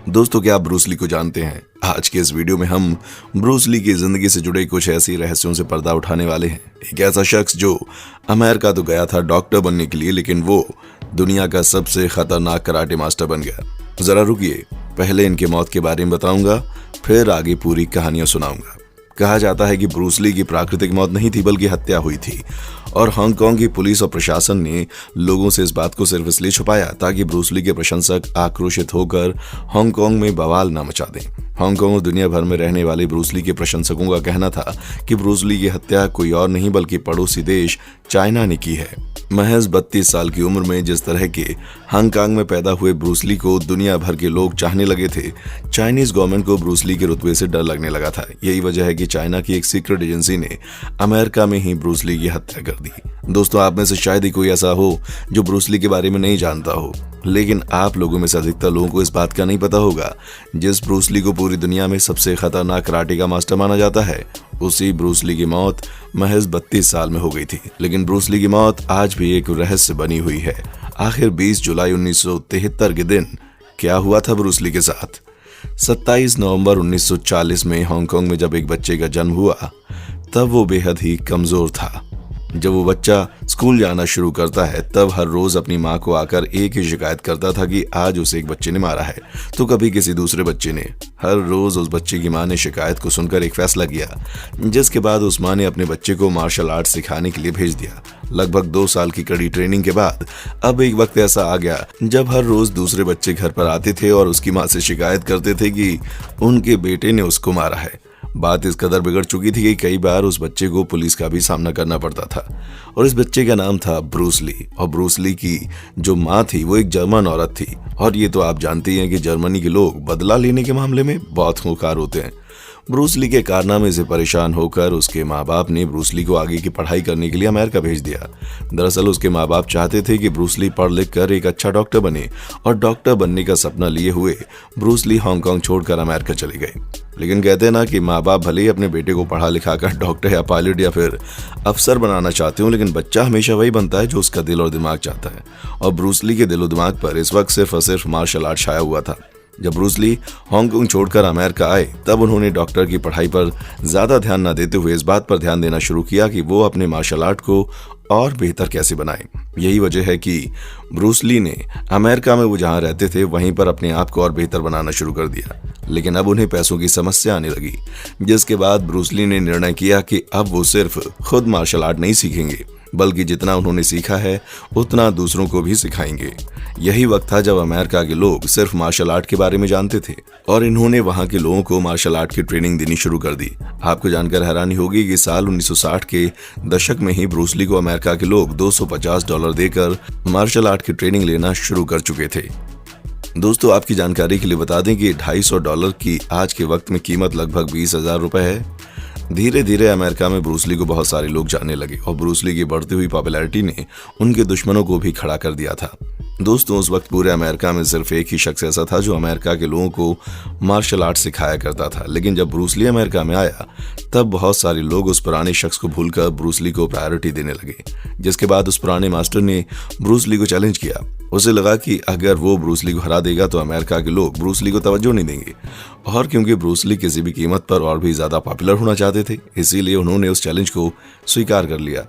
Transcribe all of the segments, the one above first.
दोस्तों, क्या आप ब्रूस ली को जानते हैं? आज के इस वीडियो में हम ब्रूस ली की जिंदगी से जुड़े कुछ ऐसी रहस्यों से पर्दा उठाने वाले हैं। एक ऐसा शख्स जो अमेरिका तो गया था डॉक्टर बनने के लिए, लेकिन वो दुनिया का सबसे खतरनाक कराटे मास्टर बन गया। जरा रुकिए, पहले इनके मौत के बारे में बताऊंगा, फिर आगे पूरी कहानियां सुनाऊंगा। कहा जाता है कि ब्रूस ली की प्राकृतिक मौत नहीं थी, बल्कि हत्या हुई थी, और हांगकांग की पुलिस और प्रशासन ने लोगों से इस बात को सिर्फ इसलिए छुपाया ताकि ब्रूस ली के प्रशंसक आक्रोशित होकर हांगकांग में बवाल न मचा दें। हांगकांग और दुनिया भर में रहने वाले ब्रूस ली के प्रशंसकों का कहना था कि ब्रूस ली की हत्या कोई और नहीं बल्कि पड़ोसी देश चाइना ने की है। महज 32 साल की उम्र में जिस तरह के हांगकांग में पैदा हुए ब्रूस ली को दुनिया भर के लोग चाहने लगे थे, चाइनीज गवर्नमेंट को ब्रूस ली के रुतबे से डर लगने लगा था। यही वजह है कि चाइना की एक सीक्रेट एजेंसी ने अमेरिका में ही ब्रूस ली की हत्या कर दी। दोस्तों, आप में से शायद ही कोई ऐसा हो जो ब्रूस ली के बारे में नहीं जानता हो, लेकिन आप लोगों में से अधिकतर लोगों को इस बात का नहीं पता होगा जिस ब्रूस ली को पूरी दुनिया में सबसे खतरनाक कराटे का मास्टर माना जाता है, उसी ब्रूस ली की मौत महज 32 साल में हो गई थी। लेकिन ब्रूस ली की मौत आज भी एक रहस्य बनी हुई है। आखिर 20 जुलाई 1973 के दिन क्या हुआ था ब्रूस ली के साथ? 27 नवंबर 1940 में हांगकांग में जब एक बच्चे का जन्म हुआ, तब वो बेहद ही कमजोर था। जब वो बच्चा स्कूल जाना शुरू करता है, तब हर रोज अपनी माँ को आकर एक ही शिकायत करता था कि आज उसे एक बच्चे ने मारा है, तो कभी किसी दूसरे बच्चे ने। हर रोज उस बच्चे की माँ ने शिकायत को सुनकर एक फैसला किया, जिसके बाद उस माँ ने अपने बच्चे को मार्शल आर्ट सिखाने के लिए भेज दिया। लगभग 2 साल की कड़ी ट्रेनिंग के बाद अब एक वक्त ऐसा आ गया जब हर रोज दूसरे बच्चे घर पर आते थे और उसकी माँ से शिकायत करते थे कि उनके बेटे ने उसको मारा है। बात इस कदर बिगड़ चुकी थी कि कई बार उस बच्चे को पुलिस का भी सामना करना पड़ता था। और इस बच्चे का नाम था ब्रूस ली, और ब्रूस ली की जो माँ थी वो एक जर्मन औरत थी। और ये तो आप जानते हैं कि जर्मनी के लोग बदला लेने के मामले में बहुत खूंखार होते हैं। ब्रूस ली के कारनामे से परेशान होकर उसके माँ बाप ने ब्रूस ली को आगे की पढ़ाई करने के लिए अमेरिका भेज दिया। दरअसल उसके माँ बाप चाहते थे कि ब्रूस ली पढ़ लिख कर एक अच्छा डॉक्टर बने, और डॉक्टर बनने का सपना लिए हुए ब्रूस ली हांगकांग छोड़कर अमेरिका चले गए। लेकिन कहते हैं ना कि माँ बाप भले ही अपने बेटे को पढ़ा लिखा कर डॉक्टर या पायलट या फिर अफसर बनाना चाहते हो, लेकिन बच्चा हमेशा वही बनता है जो उसका दिल और दिमाग चाहता है। और ब्रूस ली के दिल और दिमाग पर इस वक्त सिर्फ और सिर्फ मार्शल आर्ट छाया हुआ था। जब ब्रूस ली हांगकांग छोड़कर अमेरिका आए, तब उन्होंने डॉक्टर की पढ़ाई पर ज्यादा ध्यान न देते हुए इस बात पर ध्यान देना शुरू किया कि वो अपने मार्शल आर्ट को और बेहतर कैसे बनाएं। यही वजह है कि ब्रूस ली ने अमेरिका में वो जहां रहते थे वहीं पर अपने आप को और बेहतर बनाना शुरू कर दिया। लेकिन अब उन्हें पैसों की समस्या आने लगी, जिसके बाद ब्रूस ली ने निर्णय किया कि अब वो सिर्फ खुद मार्शल आर्ट नहीं सीखेंगे, बल्कि जितना उन्होंने सीखा है उतना दूसरों को भी सिखाएंगे। यही वक्त था जब अमेरिका के लोग सिर्फ मार्शल आर्ट के बारे में जानते थे, और इन्होंने वहां के लोगों को मार्शल आर्ट की ट्रेनिंग देनी शुरू कर दी। आपको जानकर हैरानी होगी कि साल 1960 के दशक में ही ब्रूस ली को अमेरिका के लोग $250 देकर मार्शल आर्ट की ट्रेनिंग लेना शुरू कर चुके थे। दोस्तों, आपकी जानकारी के लिए बता दें कि $250 की आज के वक्त में कीमत लगभग 20,000 रुपए है। धीरे धीरे अमेरिका में ब्रूस ली को बहुत सारे लोग जानने लगे, और ब्रूस ली की बढ़ती हुई पॉपुलैरिटी ने उनके दुश्मनों को भी खड़ा कर दिया था। दोस्तों, उस वक्त पूरे अमेरिका में सिर्फ एक ही शख्स ऐसा था जो अमेरिका के लोगों को मार्शल आर्ट सिखाया करता था। लेकिन जब ब्रूस ली अमेरिका में आया, तब बहुत सारे लोग उस पुराने शख्स को भूलकर ब्रूस ली को प्रायोरिटी देने लगे। जिसके बाद उस पुराने मास्टर ने ब्रूस ली को चैलेंज किया। उसे लगा कि अगर वो ब्रूस ली को हरा देगा तो अमेरिका के लोग ब्रूस ली को तवज्जो नहीं देंगे, और क्योंकि ब्रूस ली किसी भी कीमत पर और भी ज्यादा पॉपुलर होना चाहते थे, इसीलिए उन्होंने उस चैलेंज को स्वीकार कर लिया।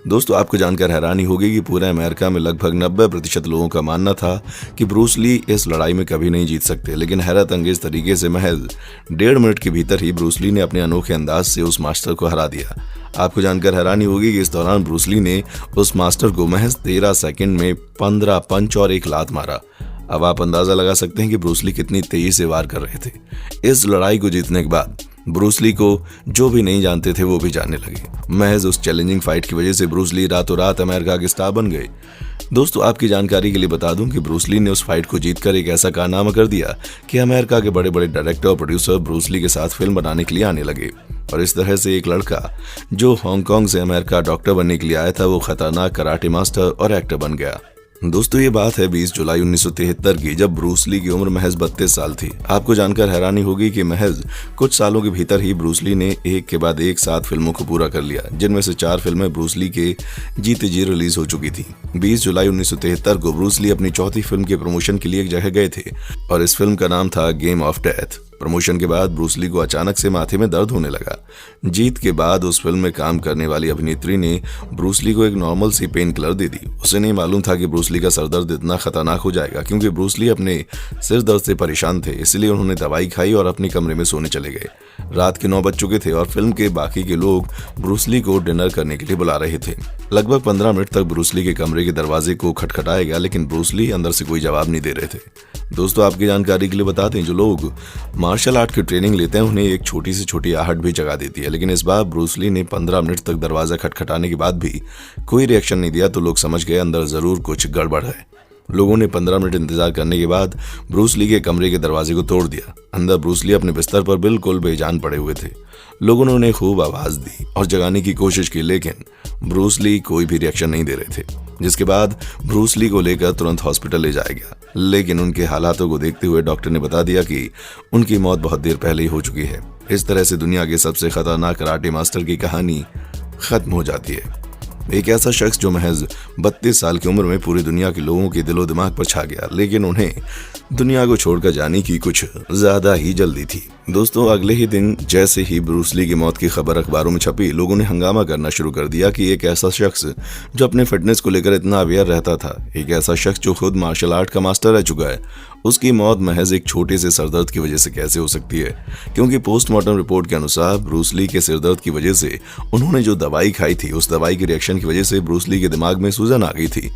दोस्तों, आपको जानकर हैरानी होगी कि पूरे अमेरिका में लगभग 90% लोगों का मानना था कि ब्रूस ली इस लड़ाई में कभी नहीं जीत सकते। लेकिन हैरत अंगेज तरीके से महज 1.5 मिनट के भीतर ही ब्रूस ली ने अपने अनोखे अंदाज से उस मास्टर को हरा दिया। आपको जानकर हैरानी होगी कि इस दौरान ब्रूस ली ने उस मास्टर को महज 13 सेकंड में 15 पंच और 1 लात मारा। अब आप अंदाजा लगा सकते हैं कि ब्रूस ली कितनी तेजी से वार कर रहे थे। इस लड़ाई को जीतने के बाद ब्रूस ली को जो भी नहीं जानते थे वो भी जानने लगे। महज उस चैलेंजिंग फाइट की वजह से ब्रूस ली रातों रात अमेरिका के स्टार बन गए। दोस्तों, आपकी जानकारी के लिए बता दूं कि ब्रूस ली ने उस फाइट को जीतकर एक ऐसा कारनामा कर दिया कि अमेरिका के बड़े बड़े डायरेक्टर और प्रोड्यूसर ब्रूस ली के साथ फिल्म बनाने के लिए आने लगे। और इस तरह से एक लड़का जो हांगकांग से अमेरिका डॉक्टर बनने के लिए आया था, वो खतरनाक कराटे मास्टर और एक्टर बन गया। दोस्तों ये बात है 20 जुलाई 1973 की, जब ब्रूस ली की उम्र महज 32 साल थी। आपको जानकर हैरानी होगी कि महज कुछ सालों के भीतर ही ब्रूस ली ने एक के बाद एक 7 फिल्मों को पूरा कर लिया, जिनमें से 4 फिल्में ब्रूस ली के जीते जी रिलीज हो चुकी थी। 20 जुलाई 1973 को ब्रूस ली अपनी चौथी फिल्म के प्रमोशन के लिए एक जगह गए थे और इस फिल्म का नाम था गेम ऑफ डेथ। प्रमोशन के बाद ब्रूस ली को अचानक से माथे में दर्द होने लगा। जीत के बाद उस फिल्म में काम करने वाली अभिनेत्री ने ब्रूस ली को एक नॉर्मल सी पेन किलर दे दी। उसे नहीं मालूम था कि ब्रूस ली का सरदर्द इतना खतरनाक हो जाएगा, क्योंकि ब्रूस ली अपने सिर दर्द से परेशान थे। इसलिए उन्होंने दवाई खाई और अपने कमरे में सोने चले गए। रात के 9 बज चुके थे और फिल्म के बाकी के लोग ब्रूस ली को डिनर करने के लिए बुला रहे थे। लगभग 15 मिनट तक ब्रूस ली के कमरे के दरवाजे को खटखटाया गया, लेकिन ब्रूस ली अंदर से कोई जवाब नहीं दे रहे थे। दोस्तों आपकी जानकारी के लिए बता दें, जो लोग मार्शल आर्ट की ट्रेनिंग लेते हैं उन्हें एक छोटी से छोटी आहट भी जगा देती है, लेकिन इस बार ब्रूस ली ने 15 मिनट तक दरवाजा खटखटाने के बाद भी कोई रिएक्शन नहीं दिया, तो लोग समझ गए अंदर जरूर कुछ गड़बड़ है। लोगों ने 15 मिनट इंतजार करने के बाद ब्रूस ली के कमरे के दरवाजे को तोड़ दिया। अंदर ब्रूस ली अपने बिस्तर पर बिल्कुल बेजान पड़े हुए थे। लोगों ने उन्हें खूब आवाज दी और जगाने की कोशिश की, लेकिन ब्रूस ली कोई भी रिएक्शन नहीं दे रहे थे। जिसके बाद ब्रूस ली को लेकर तुरंत हॉस्पिटल ले जाया गया, लेकिन उनके हालातों को देखते हुए डॉक्टर ने बता दिया कि उनकी मौत बहुत देर पहले ही हो चुकी है। इस तरह से दुनिया के सबसे खतरनाक कराटे मास्टर की कहानी खत्म हो जाती है। एक ऐसा शख्स जो महज 32 साल की उम्र में पूरी दुनिया के लोगों के दिलो दिमाग पर छा गया, लेकिन उन्हें दुनिया को छोड़कर जाने की कुछ ज्यादा ही जल्दी थी। दोस्तों अगले ही दिन जैसे ही ब्रूस ली की मौत की खबर अखबारों में छपी, लोगों ने हंगामा करना शुरू कर दिया कि एक ऐसा शख्स जो अपने फिटनेस को लेकर इतना अवेयर रहता था, एक ऐसा शख्स जो खुद मार्शल आर्ट का मास्टर रह चुका है, उसकी मौत महज एक छोटे से सरदर्द की वजह से कैसे हो सकती है। क्योंकि पोस्टमार्टम रिपोर्ट के अनुसार ब्रूस ली के सिरदर्द की वजह से उन्होंने जो दवाई खाई थी, उस दवाई की रिएक्शन की वजह से ब्रूस ली के दिमाग में सूजन आ गई थी,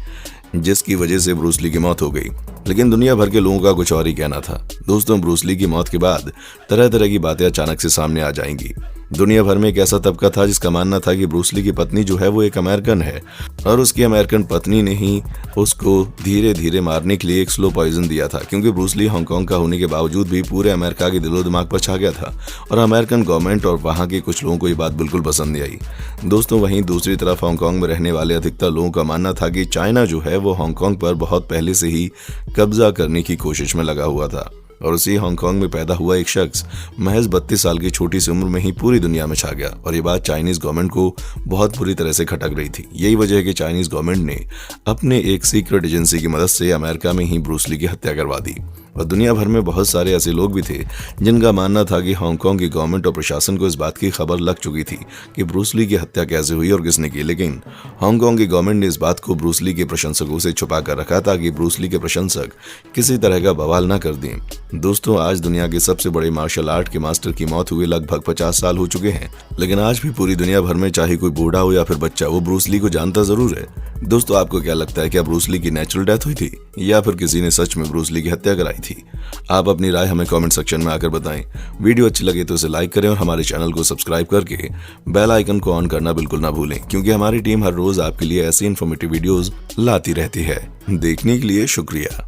जिसकी वजह से ब्रूस ली की मौत हो गई। लेकिन दुनिया भर के लोगों का कुछ और ही कहना था। दोस्तों ब्रूस ली की मौत के बाद तरह तरह की बातें अचानक से सामने आ जाएंगी। दुनिया भर में एक ऐसा तबका था जिसका मानना था कि ब्रूस ली की पत्नी जो है वो एक अमेरिकन है और उसकी अमेरिकन पत्नी ने ही उसको धीरे धीरे मारने के लिए एक स्लो पॉइजन दिया था, क्योंकि ब्रूस ली हांगकांग का होने के बावजूद भी पूरे अमेरिका के दिलो दिमाग पर छा गया था और अमेरिकन गवर्नमेंट और वहां के कुछ लोगों को ये बात बिल्कुल पसंद नहीं आई। दोस्तों वहीं दूसरी तरफ हांगकांग में रहने वाले अधिकतर लोगों का मानना था कि चाइना जो है वो हांगकांग पर बहुत पहले से ही कब्जा करने की कोशिश में लगा हुआ था और उसी हांगकांग में पैदा हुआ एक शख्स महज 32 साल की छोटी सी उम्र में ही पूरी दुनिया में छा गया और ये बात चाइनीज गवर्नमेंट को बहुत बुरी तरह से खटक रही थी। यही वजह है कि चाइनीज गवर्नमेंट ने अपने एक सीक्रेट एजेंसी की मदद से अमेरिका में ही ब्रूस ली की हत्या करवा दी। और दुनिया भर में बहुत सारे ऐसे लोग भी थे जिनका मानना था कि हांगकांग की गवर्नमेंट और प्रशासन को इस बात की खबर लग चुकी थी कि ब्रूस ली की हत्या कैसे हुई और किसने की, लेकिन हांगकांग की गवर्नमेंट ने इस बात को ब्रूस ली के प्रशंसकों से छुपा कर रखा ताकि ब्रूस ली के प्रशंसक किसी तरह का बवाल न कर दें। दोस्तों आज दुनिया के सबसे बड़े मार्शल आर्ट के मास्टर की मौत हुए लगभग 50 साल हो चुके हैं, लेकिन आज भी पूरी दुनिया भर में चाहे कोई बूढ़ा हो या फिर बच्चा, वो ब्रूस ली को जानता जरूर है। दोस्तों आपको क्या लगता है, क्या ब्रूस ली की नेचुरल डेथ हुई थी या फिर किसी ने सच में ब्रूस ली की हत्या कराई थी? आप अपनी राय हमें कमेंट सेक्शन में आकर बताएं। वीडियो अच्छी लगे तो इसे लाइक करें और हमारे चैनल को सब्सक्राइब करके बेल आइकन को ऑन करना बिल्कुल ना भूलें, क्योंकि हमारी टीम हर रोज आपके लिए ऐसी इन्फॉर्मेटिव वीडियोस लाती रहती है। देखने के लिए शुक्रिया।